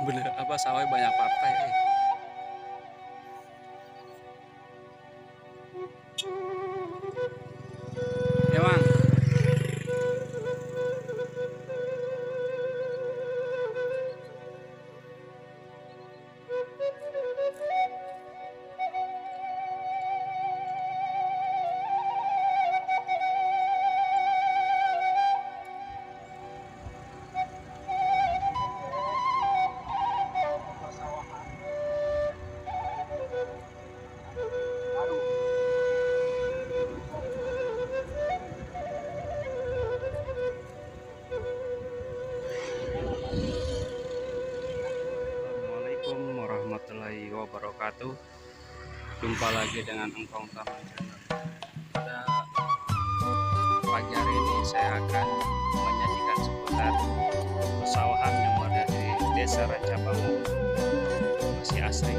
bener apa sawah banyak partai. Emang Assalamualaikum warahmatullahi wabarakatuh. Jumpa lagi dengan Engkong Taman Channel. Pada pagi hari ini saya akan menyajikan seputar persawahan yang ada di Desa Rancabangu, masih asri.